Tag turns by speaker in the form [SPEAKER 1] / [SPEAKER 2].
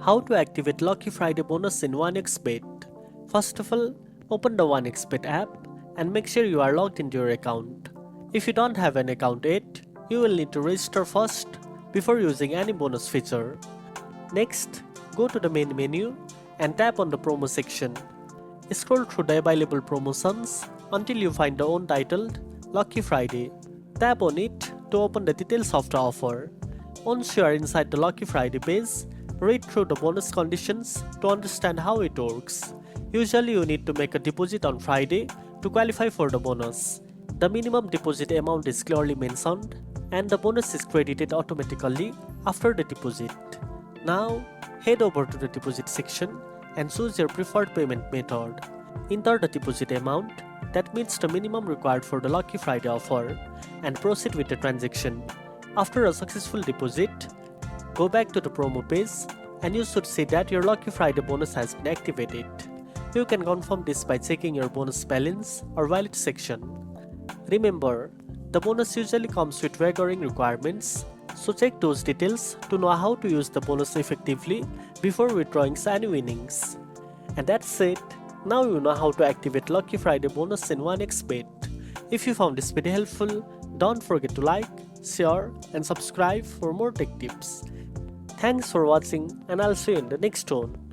[SPEAKER 1] How to activate Lucky Friday bonus in 1xBet. First of all, open the 1xBet app and make sure you are logged into your account. If you don't have an account yet, you will need to register first before using any bonus feature. Next, go to the main menu and tap on the promo section. Scroll through the available promotions until you find the one titled Lucky Friday. Tap on it to open the details of the offer. Once you are inside the Lucky Friday page, read through the bonus conditions to understand how it works. Usually you need to make a deposit on Friday to qualify for the bonus. The minimum deposit amount is clearly mentioned and the bonus is credited automatically after the deposit. Now, head over to the deposit section and choose your preferred payment method. Enter the deposit amount that meets the minimum required for the Lucky Friday offer and proceed with the transaction. After a successful deposit, go back to the promo page and you should see that your Lucky Friday bonus has been activated. You can confirm this by checking your bonus balance or wallet section. Remember, the bonus usually comes with wagering requirements, so check those details to know how to use the bonus effectively before withdrawing any winnings. And that's it. Now you know how to activate Lucky Friday bonus in 1xBet. If you found this video helpful, don't forget to like, share and subscribe for more tech tips. Thanks for watching and I'll see you in the next one.